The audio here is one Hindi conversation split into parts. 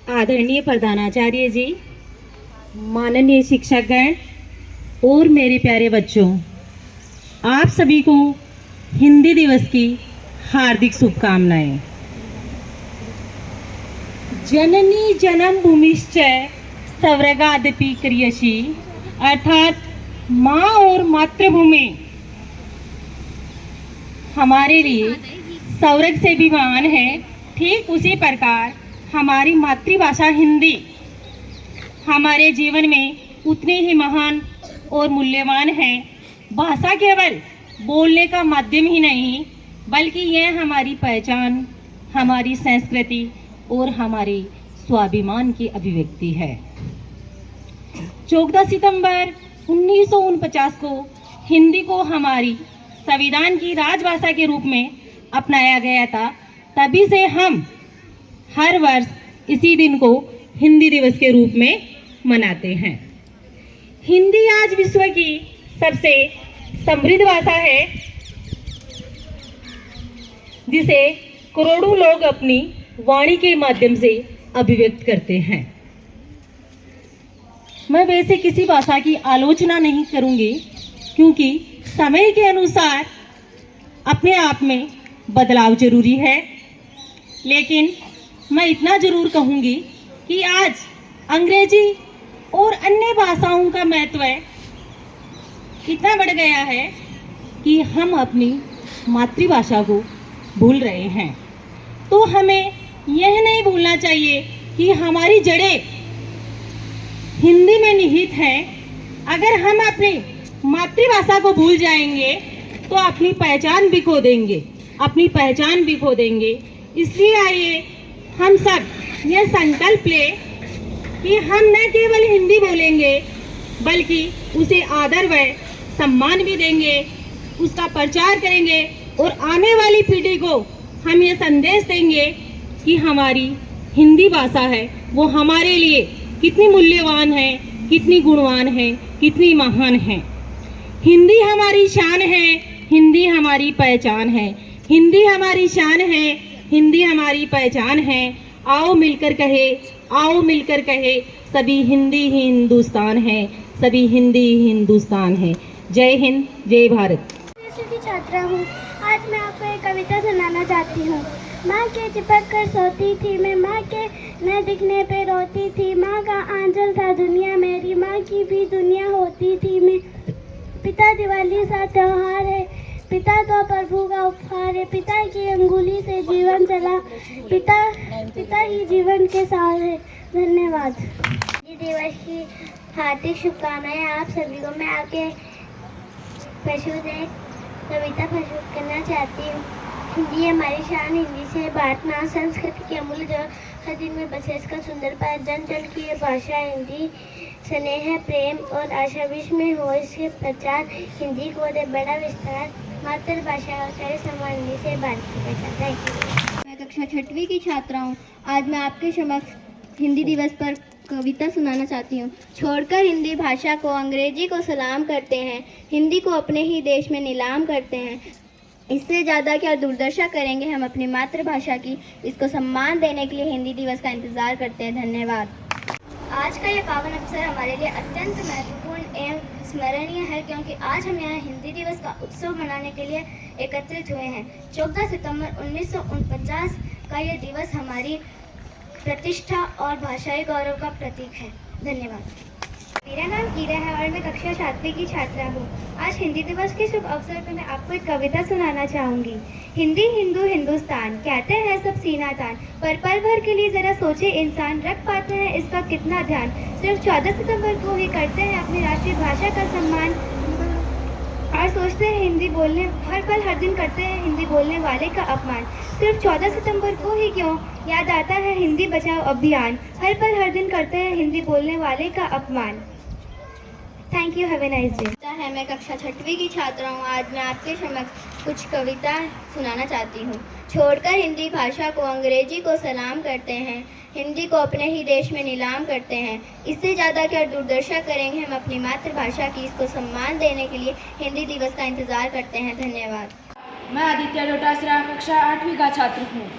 आदरणीय प्रधानाचार्य जी, माननीय शिक्षकगण और मेरे प्यारे बच्चों, आप सभी को हिंदी दिवस की हार्दिक शुभकामनाएं। जननी जन्मभूमिश्च स्वर्गादपि क्रियसी, अर्थात माँ और मातृभूमि हमारे लिए स्वर्ग से भी महान है। ठीक उसी प्रकार हमारी मातृभाषा हिंदी हमारे जीवन में उतनी ही महान और मूल्यवान है। भाषा केवल बोलने का माध्यम ही नहीं, बल्कि यह हमारी पहचान, हमारी संस्कृति और हमारे स्वाभिमान की अभिव्यक्ति है। 14 सितंबर 1949 को हिंदी को हमारी संविधान की राजभाषा के रूप में अपनाया गया था। तभी से हम हर वर्ष इसी दिन को हिंदी दिवस के रूप में मनाते हैं। हिंदी आज विश्व की सबसे समृद्ध भाषा है, जिसे करोड़ों लोग अपनी वाणी के माध्यम से अभिव्यक्त करते हैं। मैं वैसे किसी भाषा की आलोचना नहीं करूंगी, क्योंकि समय के अनुसार अपने आप में बदलाव जरूरी है। लेकिन मैं इतना जरूर कहूंगी कि आज अंग्रेजी और अन्य भाषाओं का महत्व इतना बढ़ गया है कि हम अपनी मातृभाषा को भूल रहे हैं। तो हमें यह नहीं भूलना चाहिए कि हमारी जड़ें हिंदी में निहित हैं। अगर हम अपनी मातृभाषा को भूल जाएंगे तो अपनी पहचान भी खो देंगे। इसलिए आइए हम सब यह संकल्प लें कि हम न केवल हिंदी बोलेंगे, बल्कि उसे आदर व सम्मान भी देंगे, उसका प्रचार करेंगे और आने वाली पीढ़ी को हम ये संदेश देंगे कि हमारी हिंदी भाषा है वो हमारे लिए कितनी मूल्यवान है, कितनी गुणवान है, कितनी महान है। हिंदी हमारी शान है, हिंदी हमारी पहचान है। हिंदी हमारी शान है, हिंदी हमारी पहचान है। आओ मिलकर कहे सभी हिंदी ही हिंदुस्तान है, सभी हिंदी ही हिंदुस्तान है। जय हिंद, जय भारत। की छात्रा हूँ। आज मैं आपको एक कविता सुनाना चाहती हूँ। माँ के चिपक कर सोती थी मैं, माँ के न दिखने पे रोती थी। माँ का आंचल था दुनिया मेरी, माँ की भी दुनिया होती थी मैं। पिता दिवाली सा त्योहार है, पिता तो प्रभु का उपहार है। पिता की अंगुली से जीवन चला, पिता ही जीवन के सार है। धन्यवाद। हिंदी दिवस की हार्दिक शुभकामनाएं आप सभी को। मैं आपके कविता प्रस्तुत करना चाहती हूँ। हिंदी हमारी शान, हिंदी से बात ना संस्कृति की अमूल्य जो हर दिन में बसे इसका सुंदर पाठ। जन जन की ये भाषा हिंदी, स्नेह प्रेम और आशा विश्व में हो इसके प्रचार। हिंदी को दे बड़ा विस्तार, मातृभाषा और सारे सम्मान से बात की जाता है। मैं कक्षा 6वीं की छात्रा हूँ। आज मैं आपके समक्ष हिंदी दिवस पर कविता सुनाना चाहती हूँ। छोड़कर हिंदी भाषा को अंग्रेजी को सलाम करते हैं, हिंदी को अपने ही देश में नीलाम करते हैं। इससे ज़्यादा क्या दुर्दशा करेंगे हम अपनी मातृभाषा की। इसको सम्मान देने के लिए हिंदी दिवस का इंतज़ार करते हैं। धन्यवाद। आज का यह पावन अवसर हमारे लिए अत्यंत महत्वपूर्ण एवं स्मरणीय है, क्योंकि आज हम यहाँ हिंदी दिवस का उत्सव मनाने के लिए एकत्रित हुए हैं। 14 सितंबर 1949 का यह दिवस हमारी प्रतिष्ठा और भाषाई गौरव का प्रतीक है। धन्यवाद। मेरा नाम कीरा है और मैं कक्षा 7वीं की छात्रा हूँ। आज हिंदी दिवस के शुभ अवसर पर मैं आपको एक कविता सुनाना चाहूँगी। हिंदी हिंदू हिंदुस्तान कहते हैं सब सीना तान, पर पल भर के लिए जरा सोचे इंसान, रख पाते हैं इसका कितना ध्यान। सिर्फ 14 सितंबर को ही करते हैं अपनी राष्ट्रीय भाषा का सम्मान, और सोचते हैं हिंदी बोलने हर पल हर दिन करते हैं हिंदी बोलने वाले का अपमान। सिर्फ 14 सितंबर को ही क्यों याद आता है हिंदी बचाओ अभियान, हर पल हर दिन करते हैं हिंदी बोलने वाले का अपमान। Thank you, have a nice day. है मैं कक्षा 6वीं की छात्रा हूँ। आज मैं आपके समक्ष कुछ कविता सुनाना चाहती हूँ। छोड़कर हिंदी भाषा को अंग्रेजी को सलाम करते हैं, हिंदी को अपने ही देश में नीलाम करते हैं। इससे ज़्यादा क्या दुर्दशा करेंगे हम अपनी मातृभाषा की। इसको सम्मान देने के लिए हिंदी दिवस का इंतज़ार करते हैं। धन्यवाद। मैं आदित्य डोटासरा कक्षा 8वीं का छात्र हूँ।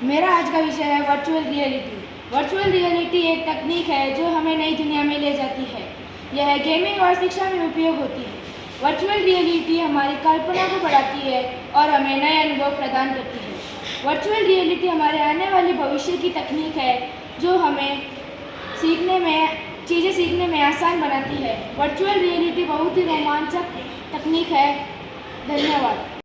मेरा आज का विषय है वर्चुअल रियलिटी। वर्चुअल रियलिटी एक तकनीक है जो हमें नई दुनिया में ले जाती है। यह गेमिंग और शिक्षा में उपयोग होती है। वर्चुअल रियलिटी हमारी कल्पना को बढ़ाती है और हमें नए अनुभव प्रदान करती है। वर्चुअल रियलिटी हमारे आने वाले भविष्य की तकनीक है जो हमें चीज़ें सीखने में आसान बनाती है। वर्चुअल रियलिटी बहुत ही रोमांचक तकनीक है। धन्यवाद।